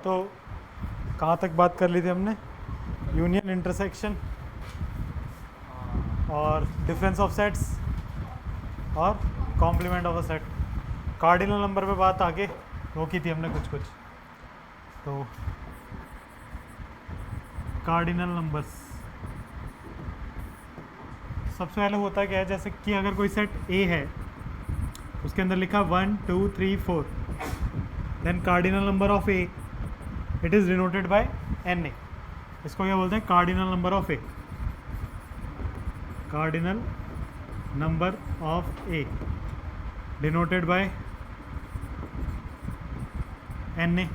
तो कहाँ तक बात कर ली थी हमने? यूनियन, इंटरसेक्शन और डिफरेंस ऑफ सेट्स और complement of a set. Cardinal number पे बात आगे रोकी थी हमने कुछ। तो कार्डिनल नंबर्स सबसे पहले होता क्या है, जैसे कि अगर कोई सेट ए है उसके अंदर लिखा 1 2 3 4, then cardinal number of A it is denoted by N A. इसको क्या बोलते हैं? Cardinal number of A. Cardinal number of A denoted by N A.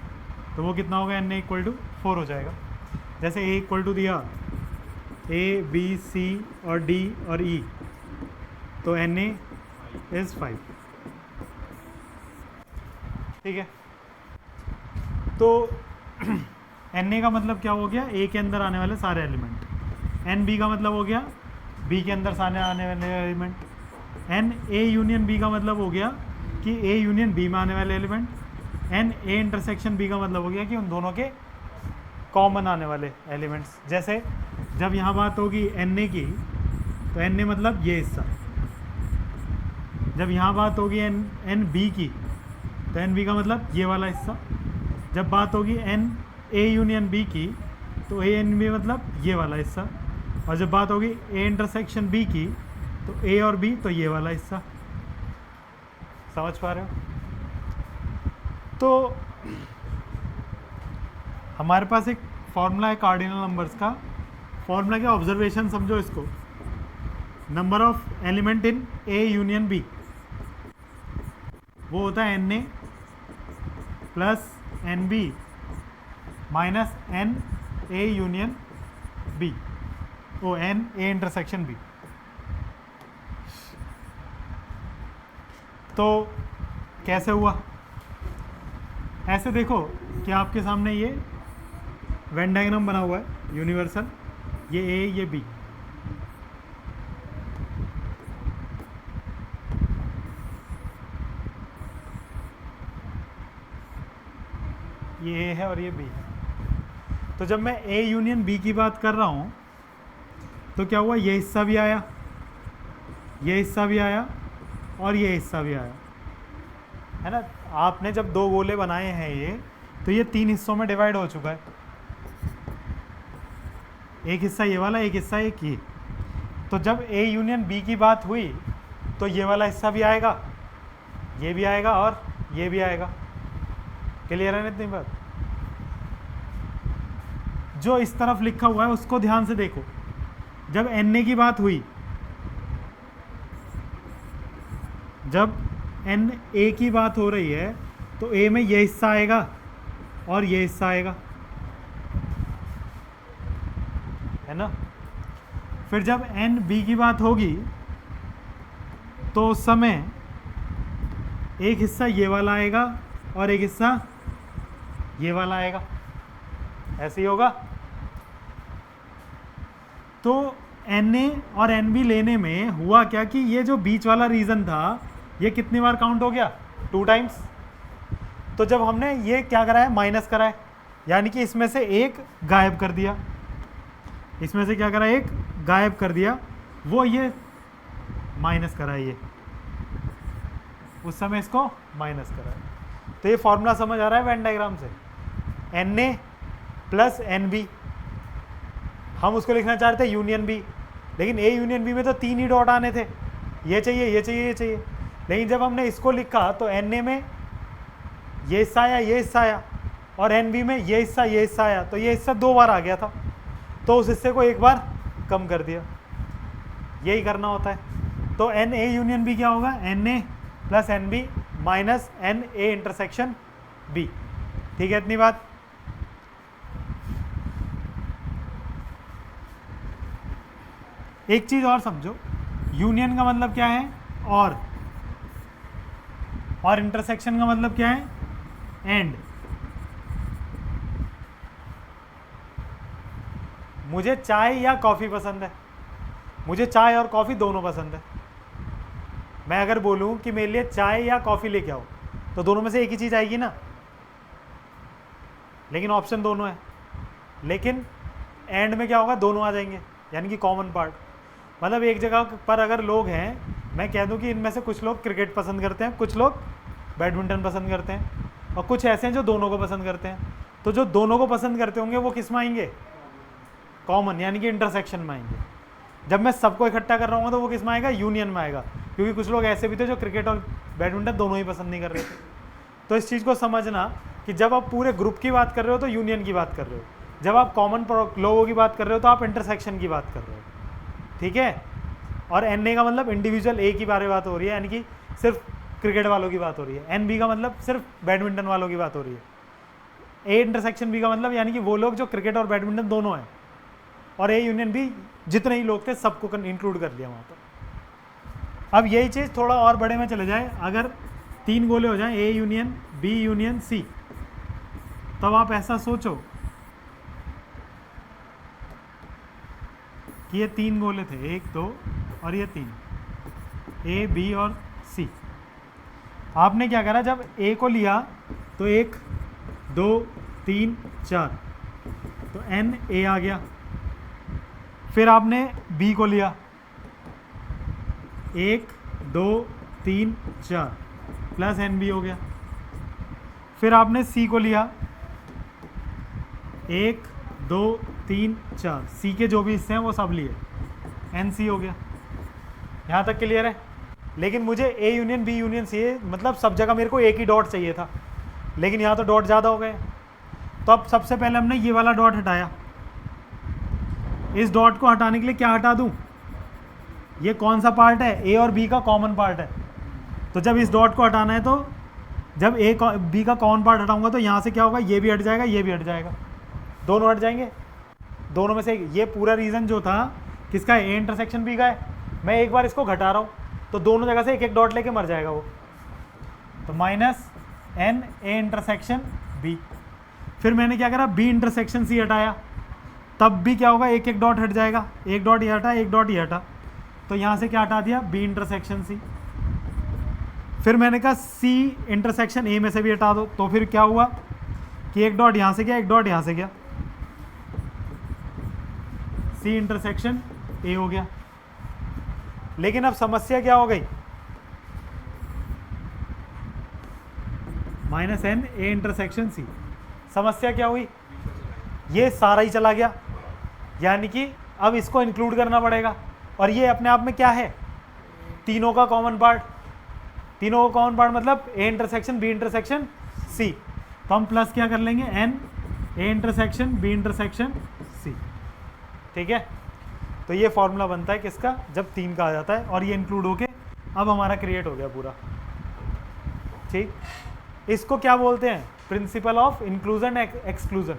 तो वो कितना होगा? एन ए इक्वल टू 4 हो जाएगा। जैसे ए इक्वल टू दिया ए बी सी और डी और ई, तो एन ए इज़ 5। ठीक है, तो एन ए का मतलब क्या हो गया? ए के अंदर आने वाले सारे एलिमेंट। एन बी का मतलब हो गया बी के अंदर सारे आने वाले element. N A union B का मतलब हो गया कि ए यूनियन बी में आने वाले element. N A intersection B का मतलब हो गया कि उन दोनों के कॉमन आने वाले एलिमेंट्स। जैसे जब यहाँ बात होगी एन ए की, तो एन ए मतलब ये हिस्सा। जब यहाँ बात होगी एन बी की, तो एन बी का मतलब ये वाला हिस्सा। जब बात होगी एन ए यूनियन बी की, तो ए एन बी मतलब ये वाला हिस्सा। और जब बात होगी ए इंटरसेक्शन बी की, तो ए और बी तो ये वाला हिस्सा। समझ पा रहे हो? तो हमारे पास एक फॉर्मूला है कार्डिनल नंबर्स का। फॉर्मूला क्या? ऑब्जर्वेशन समझो इसको। Number of element in A union B वो होता है N A plus N B minus N A union B, oh N A intersection B. तो कैसे हुआ? ऐसे देखो कि आपके सामने ये वेन डायग्राम बना हुआ है यूनिवर्सल, ये ए ये बी। ये ए है और ये बी है। तो जब मैं ए यूनियन बी की बात कर रहा हूँ तो क्या हुआ? ये हिस्सा भी आया, ये हिस्सा भी आया और ये हिस्सा भी आया, है ना? आपने जब दो गोले बनाए हैं ये, तो ये 3 हिस्सों में डिवाइड हो चुका है। एक हिस्सा ये वाला, एक हिस्सा एक ये। तो जब ए यूनियन बी की बात हुई तो ये वाला हिस्सा भी आएगा, ये भी आएगा और ये भी आएगा। क्लियर है ना इतनी बात? जो इस तरफ लिखा हुआ है उसको ध्यान से देखो। जब एन ए की बात हुई, जब एन ए की बात हो रही है, तो ए में ये हिस्सा आएगा और ये हिस्सा आएगा, है ना? फिर जब एन बी की बात होगी तो उस समय एक हिस्सा ये वाला आएगा और एक हिस्सा ये वाला आएगा। ऐसे ही होगा। तो एन ए और एन बी लेने में हुआ क्या कि ये जो बीच वाला रीजन था ये कितनी बार काउंट हो गया? 2 टाइम्स। तो जब हमने ये क्या करा है? माइनस करा है, यानी कि इसमें से एक गायब कर दिया। इसमें से क्या करा? एक गायब कर दिया, वो ये माइनस करा है, ये उस समय इसको माइनस करा है। तो ये फॉर्मूला समझ आ रहा है वेन डायग्राम से? N A plus N B, हम उसको लिखना चाहते हैं यूनियन बी, लेकिन ए यूनियन बी में तो 3 ही डॉट आने थे, ये चाहिए ये चाहिए ये चाहिए। लेकिन जब हमने इसको लिखा तो एन ए में ये हिस्सा आया, ये हिस्सा आया, और एन बी में ये हिस्सा आया, तो ये हिस्सा 2 बार आ गया था, तो उस हिस्से को एक बार कम कर दिया। यही करना होता है। तो एन ए यूनियन बी क्या होगा? N A plus N B minus N A intersection B. ठीक है इतनी बात? एक चीज और समझो, यूनियन का मतलब क्या है? और इंटरसेक्शन का मतलब क्या है? एंड। मुझे चाय या कॉफ़ी पसंद है, मुझे चाय और कॉफ़ी दोनों पसंद है। मैं अगर बोलूं कि मेरे लिए चाय या कॉफ़ी लेके आओ, तो दोनों में से एक ही चीज़ आएगी ना। लेकिन ऑप्शन दोनों है, लेकिन एंड में क्या होगा, दोनों आ जाएंगे, यानी कि कॉमन पार्ट। मतलब एक जगह पर अगर लोग हैं, मैं कह दूं कि इनमें से कुछ लोग क्रिकेट पसंद करते हैं, कुछ लोग बैडमिंटन पसंद करते हैं, और कुछ ऐसे हैं जो दोनों को पसंद करते हैं। तो जो दोनों को पसंद करते होंगे वो किस में आएंगे, कॉमन, यानी कि इंटरसेक्शन में आएंगे। जब मैं सबको इकट्ठा कर रहा हूँ तो वो किस में आएगा, यूनियन में आएगा, क्योंकि कुछ लोग ऐसे भी थे जो क्रिकेट और बैडमिंटन दोनों ही पसंद नहीं कर रहे थे। तो इस चीज़ को समझना कि जब आप पूरे ग्रुप की बात कर रहे हो तो यूनियन की बात कर रहे हो, जब आप कॉमन लोगों की बात कर रहे हो तो आप इंटरसेक्शन की बात कर रहे हो, ठीक है। और एन ए का मतलब इंडिविजुअल ए की बारे में बात हो रही है, यानी कि सिर्फ क्रिकेट वालों की बात हो रही है। एन बी का मतलब सिर्फ बैडमिंटन वालों की बात हो रही है। ए इंटरसेक्शन बी का मतलब यानी कि वो लोग जो क्रिकेट और बैडमिंटन दोनों हैं, और ए यूनियन बी जितने ही लोग थे सबको इंक्लूड कर दिया वहाँ पर। अब यही चीज़ थोड़ा और बड़े में चले जाए, अगर 3 गोले हो जाएं, A union B union C, तब आप ऐसा सोचो कि ये 3 गोले थे, 1 2 और ये 3, ए बी और सी। आपने क्या करा, जब ए को लिया तो 1 2 3 4, तो एन ए आ गया। फिर आपने बी को लिया, 1 2 3 4 प्लस एन बी हो गया। फिर आपने सी को लिया, 1 2 3 4, सी के जो भी हिस्से हैं वो सब लिए, एन सी हो गया। यहाँ तक क्लियर है। लेकिन मुझे A union B union C, मतलब सब जगह मेरे को एक ही डॉट चाहिए था, लेकिन यहाँ तो डॉट ज़्यादा हो गए। तो अब सबसे पहले हमने ये वाला डॉट हटाया। इस डॉट को हटाने के लिए क्या हटा दूँ, ये कौन सा पार्ट है, ए और बी का कॉमन पार्ट है। तो जब इस डॉट को हटाना है, तो जब ए बी का कॉमन पार्ट हटाऊंगा तो यहाँ से क्या होगा, ये भी हट जाएगा, ये भी हट जाएगा, दोनों हट जाएंगे। दोनों में से ये पूरा रीज़न जो था किसका है, ए इंटरसेक्शन बी का है। मैं एक बार इसको घटा रहा हूँ तो दोनों जगह से एक एक डॉट लेके मर जाएगा वो। तो minus N A intersection B. फिर मैंने क्या करा, बी इंटरसेक्शन सी हटाया, तब भी क्या होगा, एक एक डॉट हट जाएगा, एक डॉट ये हटा, एक डॉट ये हटा, तो यहाँ से क्या हटा दिया, बी इंटरसेक्शन सी। फिर मैंने कहा सी इंटरसेक्शन ए में से भी हटा दो, तो फिर क्या हुआ कि एक डॉट यहाँ से गया, एक डॉट यहाँ से गया, सी इंटरसेक्शन ए हो गया। लेकिन अब समस्या क्या हो गई, minus N A intersection C. समस्या क्या हुई, ये सारा ही चला गया, यानी कि अब इसको इंक्लूड करना पड़ेगा। और ये अपने आप में क्या है, तीनों का कॉमन पार्ट। तीनों का कॉमन पार्ट मतलब A intersection B intersection C. तो हम प्लस क्या कर लेंगे, N A intersection B intersection C, ठीक है। तो ये फॉर्मूला बनता है किसका, जब 3 का आ जाता है, और ये इंक्लूड होके अब हमारा क्रिएट हो गया पूरा, ठीक। इसको क्या बोलते हैं, principle of inclusion exclusion.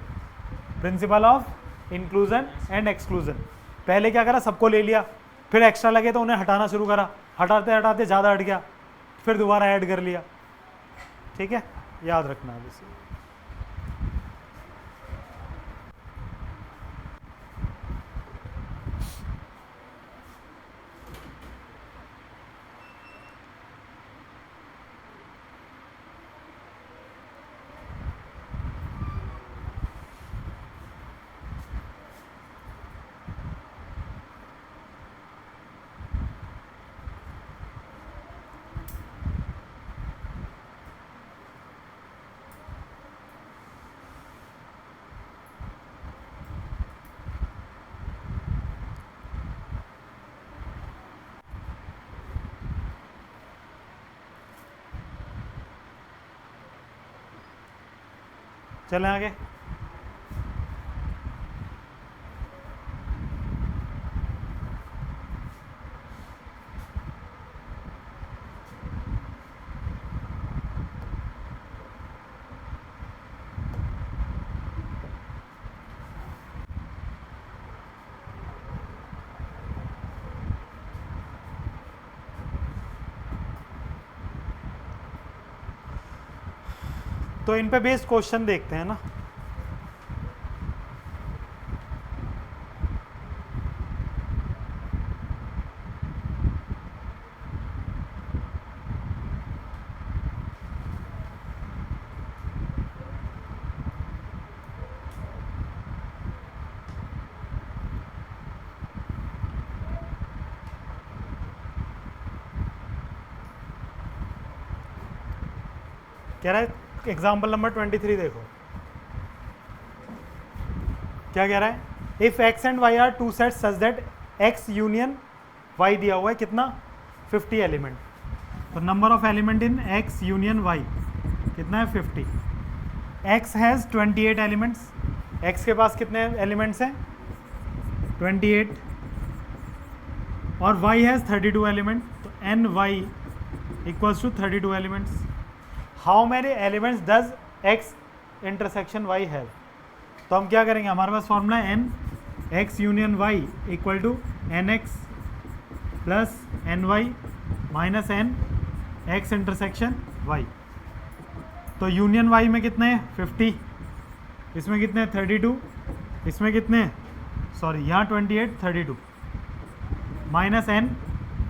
Principle of inclusion and exclusion. पहले क्या करा, सबको ले लिया, फिर एक्स्ट्रा लगे तो उन्हें हटाना शुरू करा, हटाते हटाते ज़्यादा हट गया, फिर दोबारा ऐड कर लिया, ठीक है, याद रखना है इसे। चलें आगे। तो इन पे बेस्ड क्वेश्चन देखते हैं ना। कह रहा है एग्जाम्पल नंबर 23 देखो क्या कह रहा है, if x and y are two sets such that x union y दिया हुआ है कितना 50 एलिमेंट, तो number of element in x union y कितना है 50, x हैज़ 28 एलिमेंट्स, x के पास कितने एलिमेंट्स हैं 28 और y हैज़ 32 एलिमेंट, तो N y equals to 32 elements. How many elements does x intersection y have, तो हम क्या करेंगे, हमारे पास फॉर्मूला है N X union Y equal to N X plus N Y minus N x intersection Y. तो union Y में कितने हैं 50, इसमें कितने हैं 32, इसमें कितने हैं सॉरी यहाँ 28 32 minus N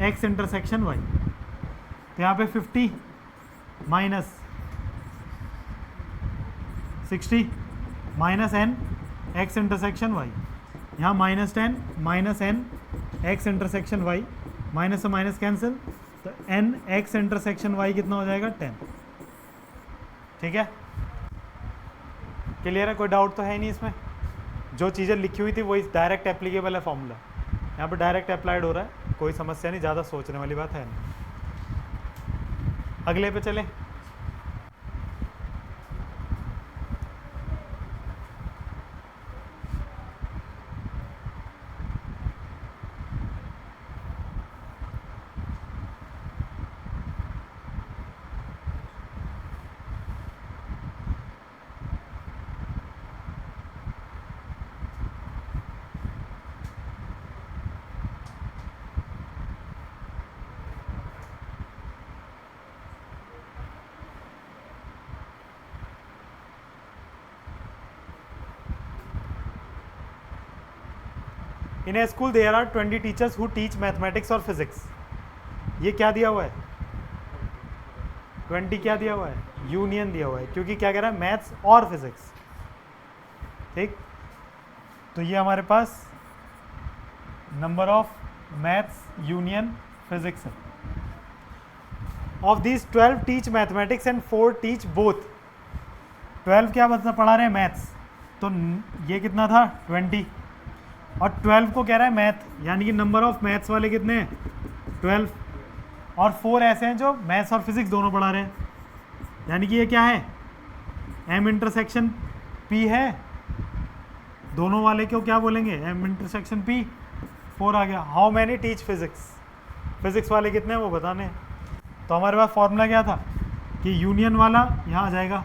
x intersection Y, तो यहाँ पे 50 minus 60 minus N x intersection y, यहाँ minus 10 minus N x intersection y, minus से माइनस कैंसिल, तो एन एक्स इंटरसेक्शन वाई कितना हो जाएगा 10। ठीक है, क्लियर है, कोई डाउट तो है नहीं इसमें, जो चीज़ें लिखी हुई थी वही डायरेक्ट एप्लीकेबल है फॉर्मूला, यहाँ पर डायरेक्ट अप्लाइड हो रहा है, कोई समस्या नहीं, ज़्यादा सोचने वाली बात है नहीं। अगले पे चलें, in a school there are 20 teachers who teach mathematics और फिजिक्स, ये क्या दिया हुआ है 20 क्या दिया हुआ है यूनियन दिया हुआ है, क्योंकि क्या कह रहा है मैथ्स और फिजिक्स। ठीक, तो ये हमारे पास number of maths union physics है। Of this 12 teach mathematics and 4 teach both, 12 क्या मतलब पढ़ा रहे हैं मैथ्स, तो ये कितना था 20 और 12 को कह रहा है मैथ, यानी कि नंबर ऑफ मैथ्स वाले कितने हैं 12 और 4 ऐसे हैं जो मैथ्स और फिजिक्स दोनों पढ़ा रहे हैं, यानी कि ये क्या है एम इंटरसेक्शन पी है, दोनों वाले को क्या बोलेंगे एम इंटरसेक्शन पी, 4 आ गया। How many teach physics, physics वाले कितने हैं वो बताने हैं, तो हमारे पास फॉर्मूला क्या था कि यूनियन वाला यहाँ आ जाएगा,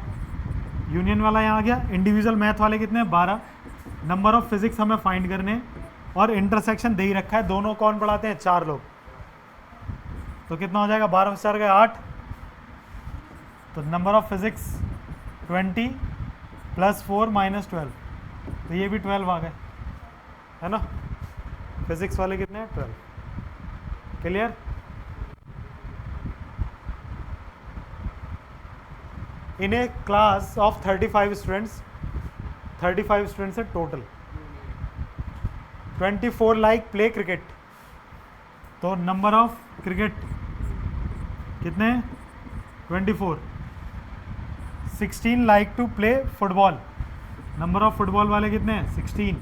यूनियन वाला यहाँ आ गया, इंडिविजुअल मैथ वाले कितने हैं 12, नंबर ऑफ फिजिक्स हमें फाइंड करने और इंटरसेक्शन दे ही रखा है, दोनों कौन पढ़ाते हैं 4 लोग, तो कितना हो जाएगा 12 4 गए 8, तो number of physics 20 plus 4 minus 12, तो ये भी 12 आ गए, है ना, फिजिक्स वाले कितने हैं 12। Clear, in a class of 35 students, 35 students है टोटल, 24 लाइक प्ले क्रिकेट, तो नंबर ऑफ क्रिकेट कितने 24, 16 like to play football, number of football वाले कितने हैं 16,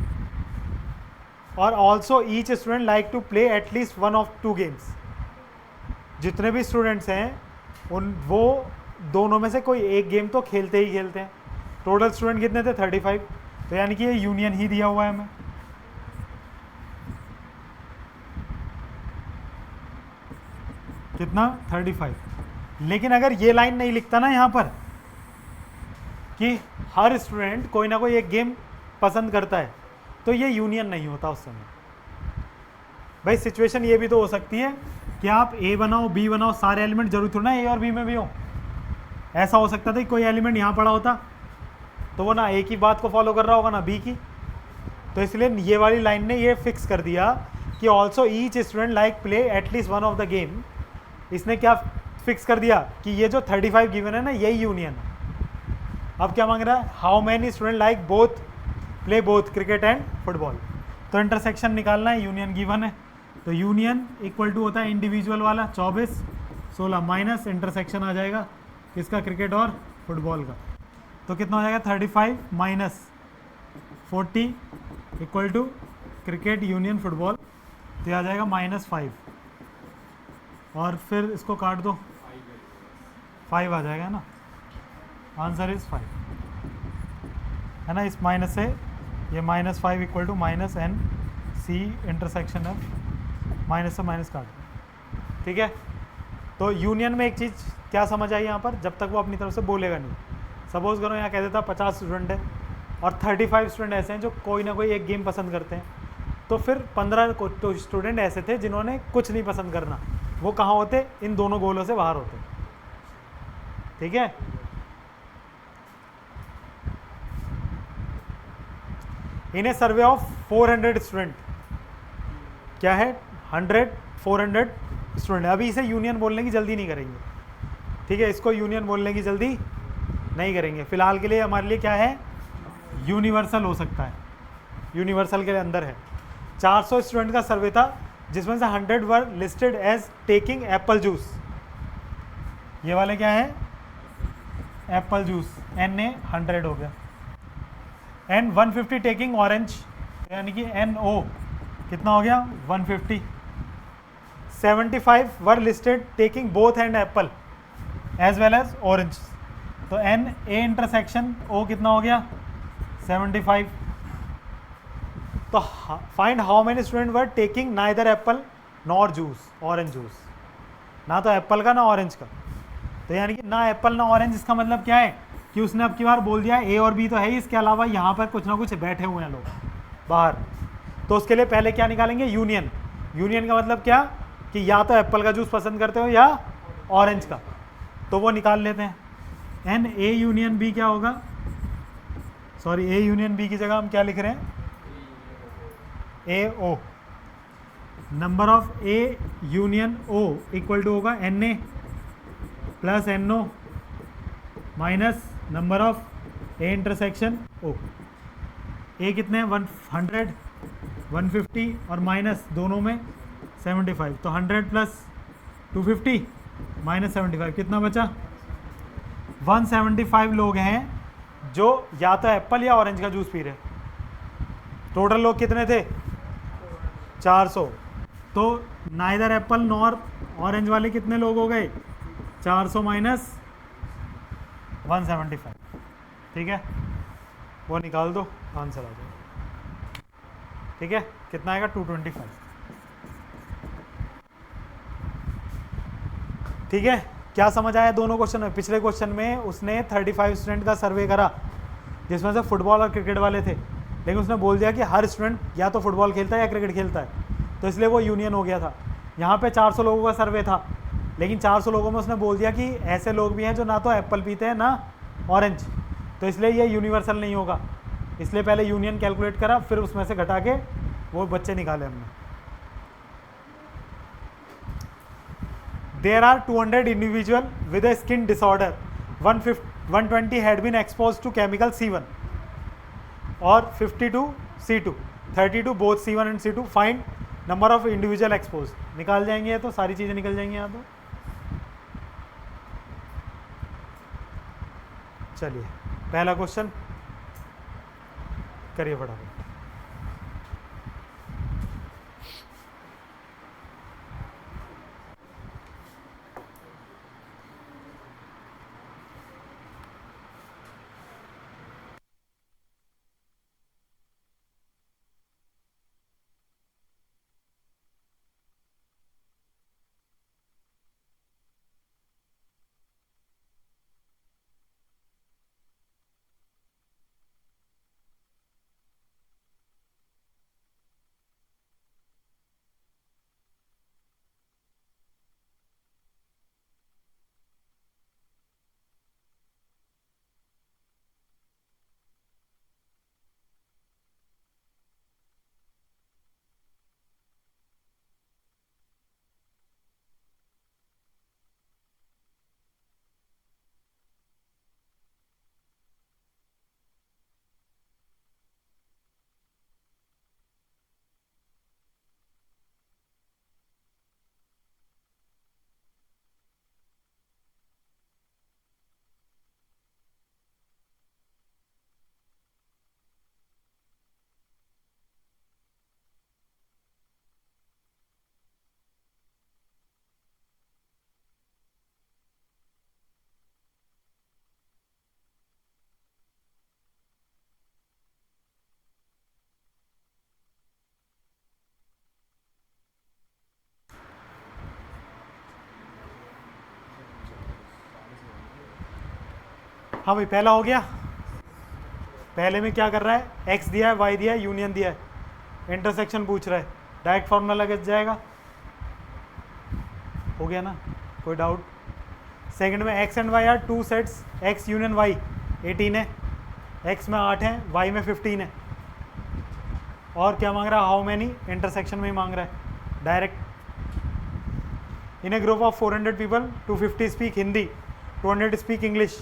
और also each student like to play at least one of 2 games, जितने भी students हैं उन वो दोनों में से कोई एक गेम तो खेलते ही खेलते हैं। टोटल स्टूडेंट कितने थे 35, तो यानी कि ये यूनियन ही दिया हुआ है हमें। कितना 35, लेकिन अगर ये लाइन नहीं लिखता ना यहाँ पर कि हर स्टूडेंट कोई ना कोई एक गेम पसंद करता है, तो ये यूनियन नहीं होता उस समय। भाई सिचुएशन ये भी तो हो सकती है कि आप ए बनाओ बी बनाओ, सारे एलिमेंट जरूरी थोड़ा ना ए और बी में भी हो, ऐसा हो सकता था कि कोई एलिमेंट यहाँ पड़ा होता तो वो ना ए की बात को फॉलो कर रहा होगा ना बी की, तो इसलिए ये वाली लाइन ने ये फिक्स कर दिया कि also each student like play at least one of the game, इसने क्या फिक्स कर दिया कि ये जो 35 गिवन है ना यही यूनियन है। अब क्या मांग रहा है, how many student like both play both cricket and football, तो इंटरसेक्शन निकालना है, यूनियन गिवन है, तो यूनियन इक्वल टू होता है इंडिविजुअल वाला 24 16 माइनस इंटरसेक्शन आ जाएगा किसका क्रिकेट और फुटबॉल का, तो कितना हो जाएगा 35 minus 40 equal to cricket union football, तो ये आ जाएगा -5, और फिर इसको काट दो, 5 आ जाएगा ना, आंसर इज 5 है ना। इस माइनस से ये -5 equal to -n C intersection F, minus से माइनस काट दो, ठीक है। तो यूनियन में एक चीज़ क्या समझ आई यहाँ पर, जब तक वो अपनी तरफ से बोलेगा नहीं, सपोज करो यहाँ कह देता 50 स्टूडेंट है और 35 स्टूडेंट ऐसे हैं जो कोई ना कोई एक गेम पसंद करते हैं, तो फिर 15 तो स्टूडेंट ऐसे थे जिन्होंने कुछ नहीं पसंद करना, वो कहाँ होते, इन दोनों गोलों से बाहर होते, ठीक है। In a survey of 400 student, क्या है 100 400 स्टूडेंट, अभी इसे यूनियन बोलने की जल्दी नहीं करेंगे, ठीक है, इसको यूनियन बोलने की जल्दी नहीं करेंगे, फिलहाल के लिए हमारे लिए क्या है, यूनिवर्सल हो सकता है, यूनिवर्सल के अंदर है। 400 स्टूडेंट का सर्वे था जिसमें से 100 were listed as taking apple juice, ये वाले क्या है एप्पल जूस, NA 100 हो गया, एंड 150 टेकिंग ऑरेंज, यानी कि NO कितना हो गया 150, 75 were listed taking both and apple as well as orange, तो NA इंटरसेक्शन O कितना हो गया 75, तो find how many student were taking neither apple nor juice, orange juice, ना तो एप्पल का ना ऑरेंज का, तो यानी कि ना एप्पल ना ऑरेंज, इसका मतलब क्या है कि उसने अब की बार बोल दिया A और B तो है ही, इसके अलावा यहाँ पर कुछ ना कुछ बैठे हुए हैं लोग बाहर, तो उसके लिए पहले क्या निकालेंगे यूनियन, यूनियन का मतलब क्या कि या तो एप्पल का जूस पसंद करते हो या ऑरेंज का, तो वो निकाल लेते हैं। A यूनियन B क्या होगा, सॉरी A यूनियन B की जगह हम क्या लिख रहे हैं AO, number of A union O equal to होगा NA plus NO minus number of A intersection O, A कितने हैं 100 150 और माइनस दोनों में 75, तो 100 प्लस 250 माइनस 75 कितना बचा 175 लोग हैं जो या तो एप्पल या ऑरेंज का जूस पी रहे, टोटल लोग कितने थे 400, तो नाइदर एप्पल नॉर ऑरेंज वाले कितने लोग हो गए 400 माइनस 175, ठीक है, वो निकाल दो आंसर आ जाएगा, ठीक है, कितना आएगा 225, ठीक है। क्या समझ आया दोनों क्वेश्चन में, पिछले क्वेश्चन में उसने 35 स्टूडेंट का सर्वे करा जिसमें से फुटबॉल और क्रिकेट वाले थे, लेकिन उसने बोल दिया कि हर स्टूडेंट या तो फुटबॉल खेलता है या क्रिकेट खेलता है, तो इसलिए वो यूनियन हो गया था। यहाँ पे 400 लोगों का सर्वे था, लेकिन 400 लोगों में उसने बोल दिया कि ऐसे लोग भी हैं जो ना तो एप्पल पीते हैं ना ऑरेंज, तो इसलिए ये यूनिवर्सल नहीं होगा, इसलिए पहले यूनियन कैलकुलेट करा, फिर उसमें से घटा के वो बच्चे निकाले हमने। There are 200 individual with a skin disorder, 120 had been exposed to chemical C1 और 52 C2, 32 both C1 and C2, find number of individual exposed, निकाल जाएंगे तो सारी चीज़ें निकल जाएंगी यहाँ तो। चलिए पहला क्वेश्चन करिए फटाफट। हाँ भाई पहला हो गया। पहले में क्या कर रहा है, एक्स दिया है, वाई दिया है, यूनियन दिया है, इंटरसेक्शन पूछ रहा है, डायरेक्ट फॉर्मूला लग जाएगा। हो गया ना, कोई डाउट? सेकंड में X and Y are two sets, X union Y 18 है, एक्स में 8 है, वाई में 15 है। और क्या मांग रहा है, हाउ मैनी, इंटरसेक्शन में ही मांग रहा है direct. In a group of 400 people 250 speak Hindi, 200 speak English,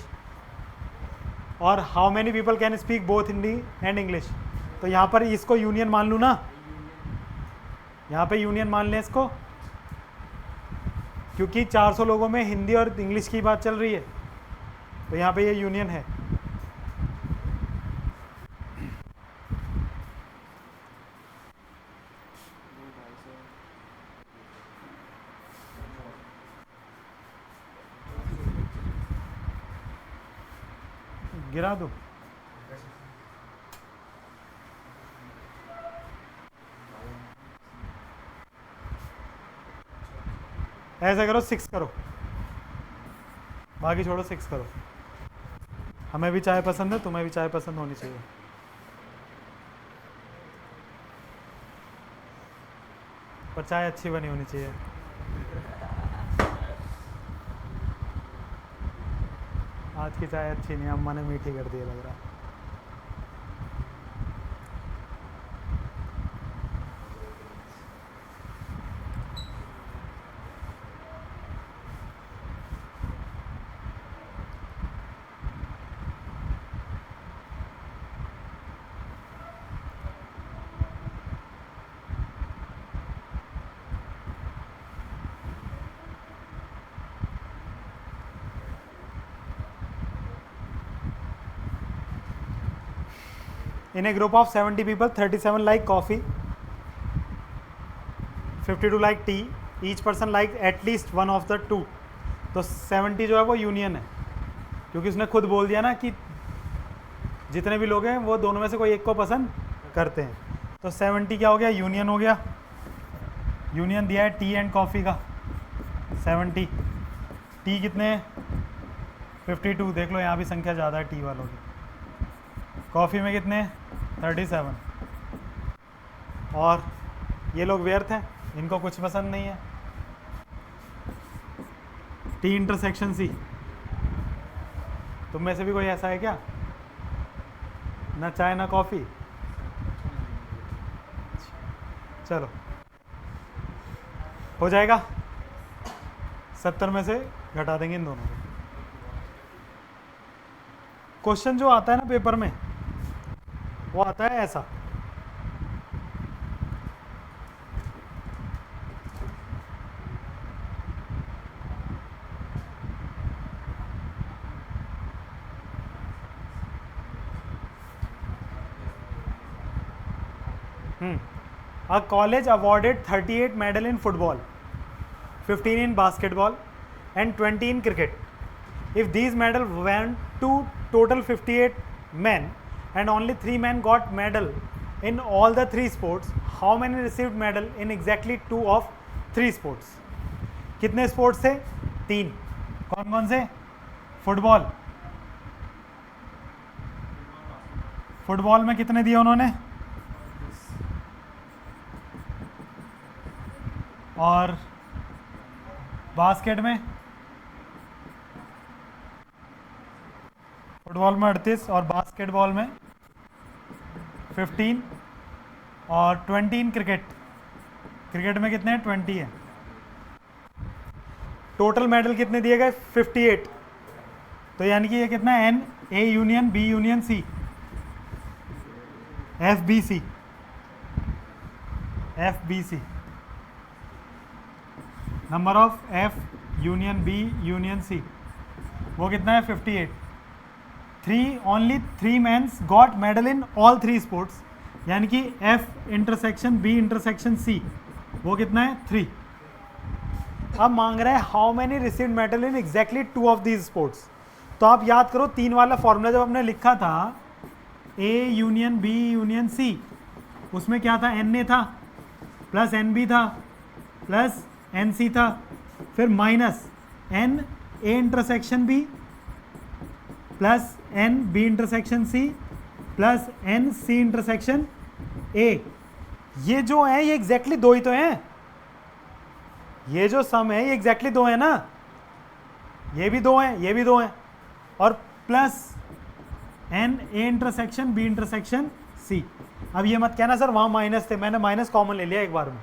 और how many people can speak both Hindi and English. तो यहाँ पर इसको यूनियन मान लूँ ना, यहाँ पे यूनियन मान लें इसको, क्योंकि 400 लोगों में हिंदी और इंग्लिश की बात चल रही है, तो यहाँ पे ये यूनियन है। गिरा दो। ऐसा करो 6 करो, बाकी छोड़ो 6 करो। हमें भी चाय पसंद है, तुम्हें भी चाय पसंद होनी चाहिए। पर चाय अच्छी बनी होनी चाहिए। आज की चाय अच्छी नहीं, अम्मा ने मीठी कर दी है लग रहा है। In a group of 70 people, 37 like coffee, 52 like tea, each person like at least one of the two। तो 70 जो है वो यूनियन है, क्योंकि उसने खुद बोल दिया ना कि जितने भी लोग हैं वो दोनों में से कोई एक को पसंद करते हैं। तो 70 क्या हो गया, यूनियन हो गया। यूनियन दिया है टी एंड कॉफ़ी का 70। टी कितने हैं, 52, देख लो यहाँ भी संख्या ज़्यादा है टी वालों की। कॉफ़ी में कितने, 37। और ये लोग व्यर्थ हैं, इनको कुछ पसंद नहीं है। टी इंटरसेक्शन सी, तुम में से भी कोई ऐसा है क्या, ना चाय ना कॉफ़ी? चलो हो जाएगा, 70 में से घटा देंगे इन दोनों को। क्वेश्चन जो आता है ना पेपर में, वो आता है ऐसा, A college awarded 38 medal in football, 15 in basketball and 20 in cricket. If these medals went to total 58 men and only 3 men got medal in all the 3 sports, how many received medal in exactly 2 of 3 sports? कितने sports थे, 3। कौन कौन से, football, football में कितने दिए उन्होंने, और बास्केट में, फुटबॉल में 38 और बास्केटबॉल में 15 और 20 इन क्रिकेट। क्रिकेट में कितने हैं, 20 है। टोटल मेडल कितने दिए गए, 58। तो यानी कि ये कितना है, N A union B union C, F B C, F B C, number of F union B union C, वो कितना है, 58। 3 mens got medal in all 3 sports, यानी कि F intersection B intersection C, वो कितना है, 3। अब मांग रहा है how many received medal in exactly 2 of these sports. तो आप याद करो 3 वाला फॉर्मूला जब हमने लिखा था, A union B union C, उसमें क्या था, एन ए था प्लस एन बी था प्लस एन सी था, फिर minus N A intersection B plus N B intersection C plus n C intersection A. ये जो है ये एग्जैक्टली दो ही तो हैं, ये जो सम है ये एग्जैक्टली दो है ना, ये भी दो हैं ये भी दो हैं, और plus n A intersection B intersection C. अब ये मत कहना सर वहाँ माइनस थे, मैंने माइनस कॉमन ले लिया एक बार में।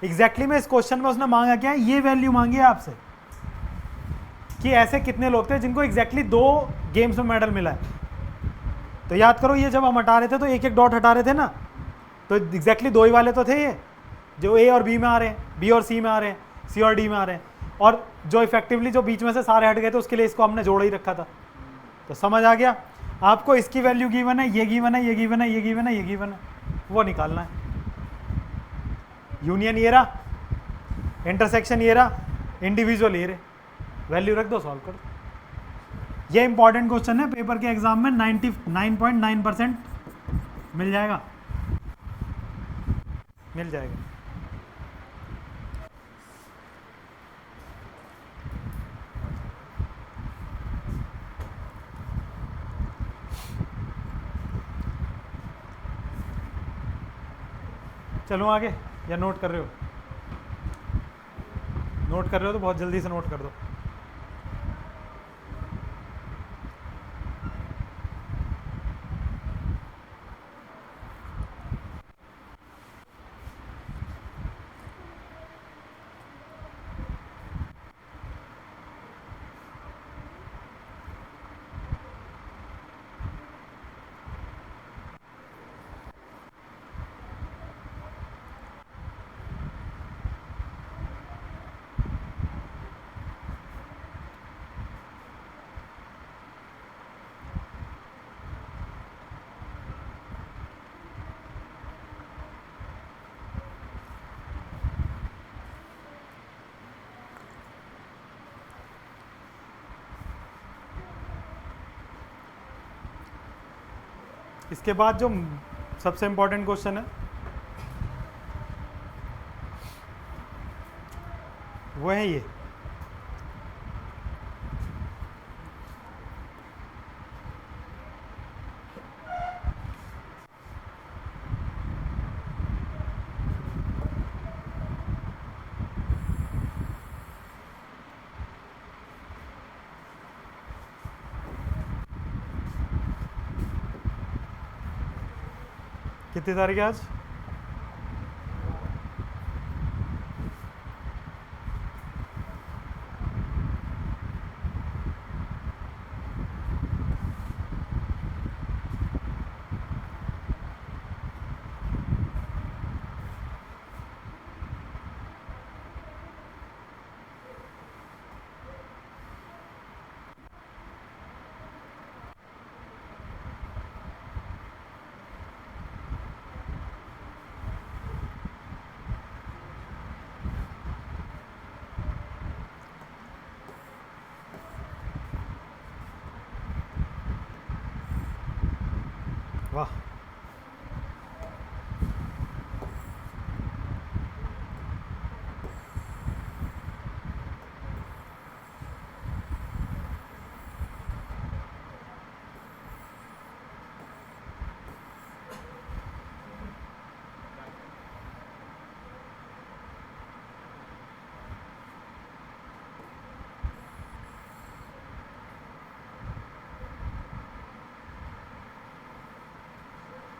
एग्जैक्टली में इस क्वेश्चन में उसने मांगा क्या है, ये वैल्यू मांगी है आपसे कि ऐसे कितने लोग थे जिनको एग्जैक्टली दो गेम्स में मेडल मिला है। तो याद करो ये जब हम हटा रहे थे तो एक एक डॉट हटा रहे थे ना, तो एग्जैक्टली दो ही वाले तो थे ये, जो ए और बी में आ रहे हैं, बी और सी में आ रहे हैं, सी और डी में आ रहे हैं, और जो इफेक्टिवली जो बीच में से सारे हट गए थे उसके लिए इसको हमने जोड़ ही रखा था। तो समझ आ गया आपको, इसकी वैल्यू गिवन है, ये गिवन है, ये गिवन है, ये गिवन है, ये गिवन है, वो निकालना है। यूनियन ये रहा, इंटरसेक्शन ये रहा, इंडिविजुअल ये रहे, वैल्यू रख दो, सॉल्व कर दो। ये इंपॉर्टेंट क्वेश्चन है, पेपर के एग्जाम में 99.9% मिल जाएगा, मिल जाएगा। चलो आगे, या नोट कर रहे हो? नोट कर रहे हो तो बहुत जल्दी से नोट कर दो। इसके बाद जो सबसे इंपॉर्टेंट क्वेश्चन है वो है ये, कितनी तारीख है आज? वाह,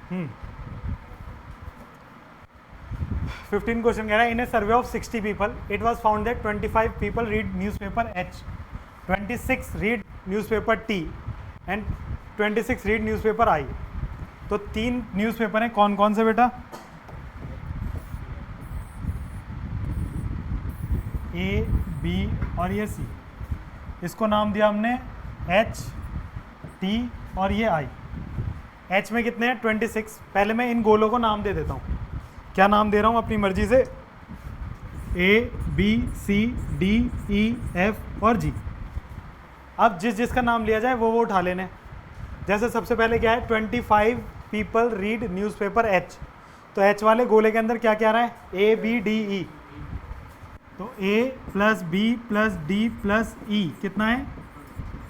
हम्म 15 क्वेश्चन कह रहा है, in a survey of 60 people it was found that 25 people read newspaper H, 26 read newspaper T and 26 read newspaper I. तो तीन न्यूज़पेपर हैं, कौन कौन से बेटा? ए, बी और ये सी। इसको नाम दिया हमने एच, टी और ये आई। एच में कितने हैं? 26। पहले मैं इन गोलों को नाम दे देता हूँ। क्या नाम दे रहा हूँ अपनी मर्जी से? ए, बी, सी, डी, ई, एफ और जी। अब जिस जिसका नाम लिया जाए वो उठा लेने। जैसे सबसे पहले क्या है? 25 पीपल रीड न्यूज़पेपर एच। तो एच वाले गोले के अंदर क्या क्या रहा है? A, B, D, E. तो A plus B plus D plus E कितना है?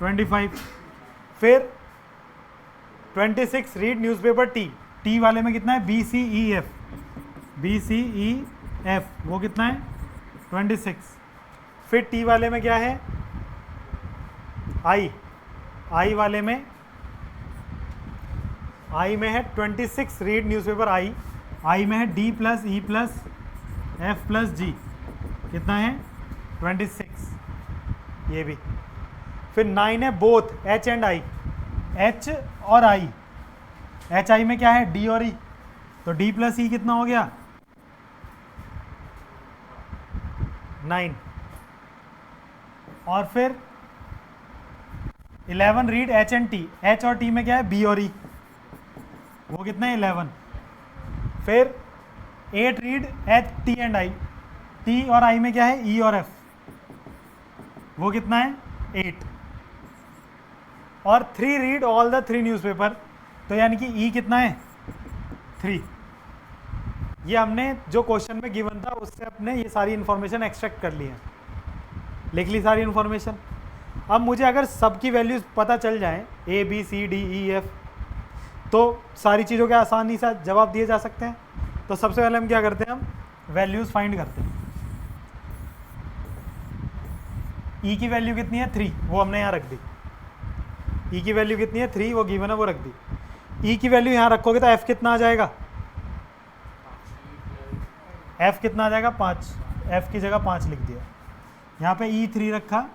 25। फिर 26 रीड न्यूज़पेपर टी, टी वाले में कितना है, BCEF, BCEF वो कितना है 26। फिर टी वाले में क्या है, आई वाले में, आई में है 26 रीड न्यूज़पेपर आई में है D plus E plus F plus G, कितना है 26, ये भी। फिर 9 है both H and I, H और I, H I में क्या है D और E, तो D प्लस E कितना हो गया 9। और फिर 11 read H and T, H और T में क्या है B और E, वो कितना है 11। फिर 8 read H T and I, T और I में क्या है E और F, वो कितना है 8। और 3 रीड ऑल द 3 न्यूज़पेपर, तो यानी कि E कितना है 3। ये हमने जो क्वेश्चन में गिवन था उससे अपने ये सारी इन्फॉर्मेशन एक्सट्रैक्ट कर ली है, लिख ली सारी इन्फॉर्मेशन। अब मुझे अगर सबकी वैल्यूज़ पता चल जाए A B C D E F, तो सारी चीज़ों के आसानी से जवाब दिए जा सकते हैं। तो सबसे पहले हम क्या करते हैं, हम वैल्यूज़ फाइंड करते हैं। E की वैल्यू कितनी है 3, वो हमने यहाँ रख दी। E की वैल्यू कितनी है 3, वो गिवन है, वो रख दी। E की वैल्यू यहाँ रखोगे तो F कितना आ जाएगा, F कितना आ जाएगा 5, F की जगह 5 लिख दिया। यहाँ पे E 3 रखा,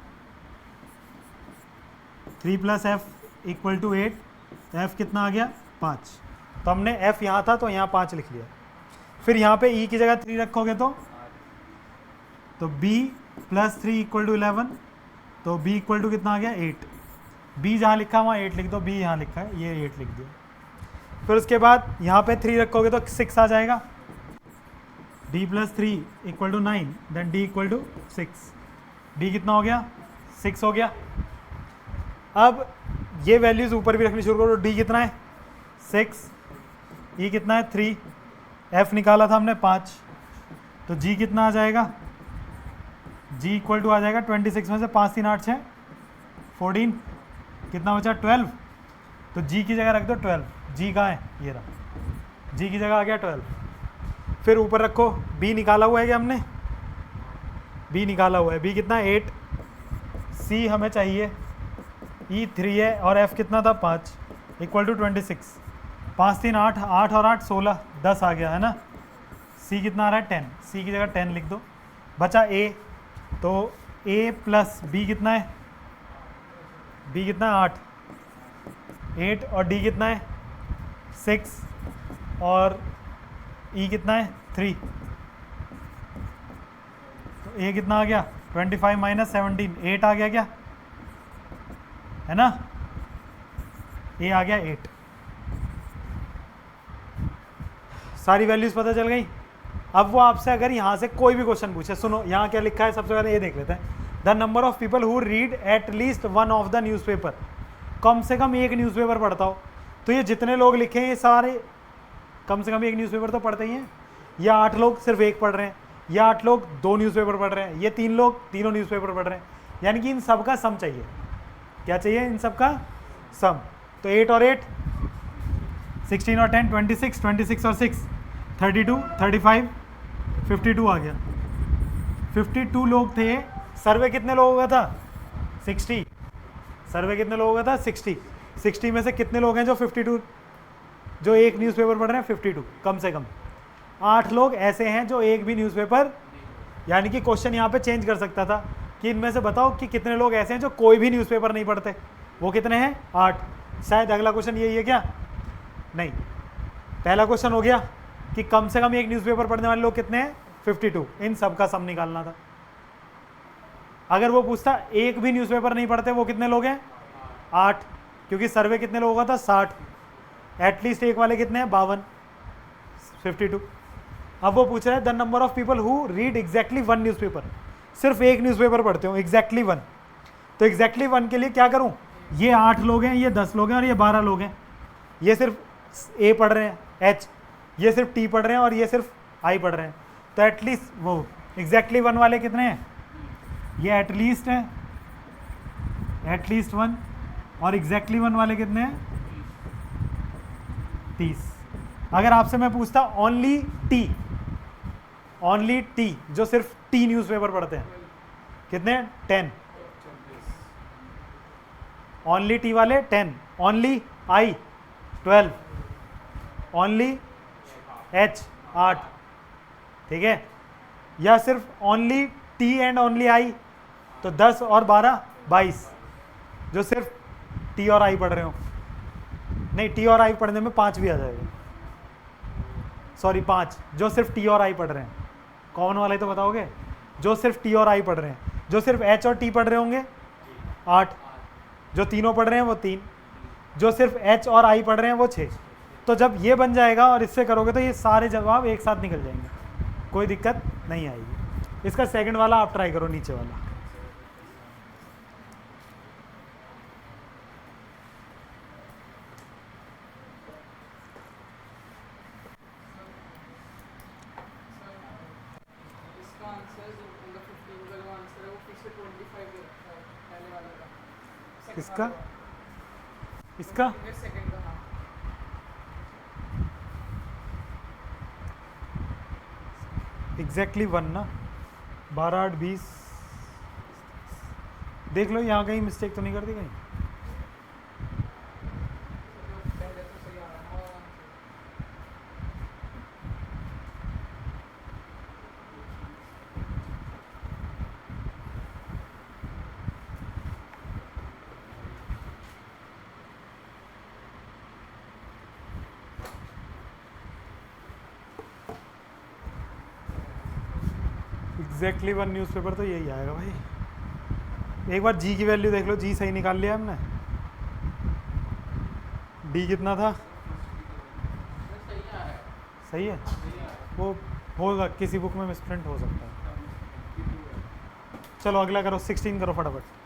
3 plus F equal to 8, F कितना आ गया 5, तो हमने F यहाँ था तो यहाँ 5 लिख लिया। फिर यहाँ पे E की जगह 3 रखोगे तो B प्लस 3 इक्वल टू 11, तो B इक्वल टू कितना आ गया 8, B जहाँ लिखा वहाँ 8 लिख दो, B यहाँ लिखा है ये 8 लिख दिया। फिर उसके बाद यहाँ पे 3 रखोगे तो 6 आ जाएगा, D plus 3 equal to 9, then D equal to 6, D कितना हो गया 6 हो गया। अब ये वैल्यूज़ ऊपर भी रखनी शुरू करो, D कितना है 6, E कितना है 3, F निकाला था हमने 5, तो G कितना आ जाएगा, G इक्वल टू आ जाएगा 26 में से 5 3 8 6 14, कितना बचा 12, तो G की जगह रख दो 12, G कहाँ है ये रहा, G की जगह आ गया 12। फिर ऊपर रखो B निकाला हुआ है क्या हमने, B निकाला हुआ है, B कितना है 8, C हमें चाहिए, E 3 है और F कितना था 5, इक्वल टू 26, 5 3 8, 8 और 8 16, 10 आ गया है ना। C कितना आ रहा है 10, C की जगह 10 लिख दो। बचा A, तो A प्लस B कितना है, B कितना है 8 और D कितना है 6 और E कितना है 3, तो A कितना आ गया 25 माइनस 17, 8 आ गया क्या, है ना, A आ गया 8। सारी वैल्यूज़ पता चल गई। अब वो आपसे अगर यहाँ से कोई भी क्वेश्चन पूछे, सुनो यहाँ क्या लिखा है, सबसे पहले ये देख लेते हैं। The number of people who read at least one of the newspaper, कम से कम एक न्यूज़पेपर पढ़ता हो, तो ये जितने लोग लिखे हैं ये सारे कम से कम एक न्यूज़पेपर तो पढ़ते ही हैं। या 8 लोग सिर्फ एक पढ़ रहे हैं, या 8 लोग 2 न्यूज़पेपर पढ़ रहे हैं, ये 3 लोग तीनों न्यूज़पेपर पढ़ रहे हैं, यानी कि इन सब का सम चाहिए। क्या चाहिए, इन सब का सम। तो 8 और 8 16 और 10 26, 26 और 6 32, 35 52 आ गया। 52 लोग थे, सर्वे कितने लोगों का था 60, सर्वे कितने लोगों का था 60, 60 में से कितने लोग हैं जो 52, जो एक न्यूज़पेपर पढ़ रहे हैं 52, कम से कम 8 लोग ऐसे हैं जो एक भी न्यूज़पेपर, यानी कि क्वेश्चन यहाँ पे चेंज कर सकता था कि इनमें से बताओ कि कितने लोग ऐसे हैं जो कोई भी न्यूज़पेपर नहीं पढ़ते, वो कितने हैं 8। शायद अगला क्वेश्चन यही है क्या, नहीं, पहला क्वेश्चन हो गया कि कम से कम एक न्यूज़पेपर पढ़ने वाले लोग कितने हैं 52, इन सब का सम निकालना था। अगर वो पूछता एक भी न्यूज़पेपर नहीं पढ़ते वो कितने लोग हैं 8, क्योंकि सर्वे कितने लोगों का था 60, एटलीस्ट एक वाले कितने हैं 52, 52। अब वो पूछ रहा है the number of people who read exactly one newspaper, सिर्फ एक न्यूज़पेपर पढ़ते हो एग्जैक्टली वन, तो एग्जैक्टली वन के लिए क्या करूँ, ये 8 लोग हैं, ये 10 लोग हैं और ये 12 लोग हैं, ये सिर्फ ए पढ़ रहे हैं H, ये सिर्फ T पढ़ रहे हैं और ये सिर्फ I पढ़ रहे हैं, तो एटलीस्ट वो एग्जैक्टली वन वाले कितने हैं, ये एटलीस्ट है, एटलीस्ट वन, और एग्जैक्टली वन वाले कितने हैं? 30। अगर आपसे मैं पूछता ओनली टी जो सिर्फ टी न्यूज़पेपर पढ़ते हैं, कितने हैं? 10। ओनली टी वाले 10, ओनली आई 12, ओनली एच 8, ठीक है। या सिर्फ only T and only I तो 10 और 12 22, जो सिर्फ टी और आई पढ़ रहे हो। नहीं, टी और आई पढ़ने में 5 भी आ जाएगा, सॉरी 5, जो सिर्फ टी और आई पढ़ रहे हैं। कॉमन वाला ही तो बताओगे, जो सिर्फ टी और आई पढ़ रहे हैं। जो सिर्फ एच और टी पढ़ रहे होंगे 8, जो तीनों पढ़ रहे हैं वो 3, जो सिर्फ एच और आई पढ़ रहे हैं वो 6। तो जब ये बन जाएगा और इससे करोगे तो ये सारे जवाब एक साथ निकल जाएंगे, कोई दिक्कत नहीं आएगी। इसका सेकंड वाला आप ट्राई करो, नीचे वाला। इसका इसका एग्जैक्टली 1 ना, 12 8 20। देख लो यहाँ कहीं मिस्टेक तो नहीं कर दी कहीं। एग्जैक्टली 1 न्यूज़पेपर तो यही आएगा भाई। एक बार जी की वैल्यू देख लो, जी सही निकाल लिया हमने। डी कितना था? सही है, वो होगा किसी बुक में मिसप्रिंट हो सकता है। चलो अगला करो, 16 करो फटाफट।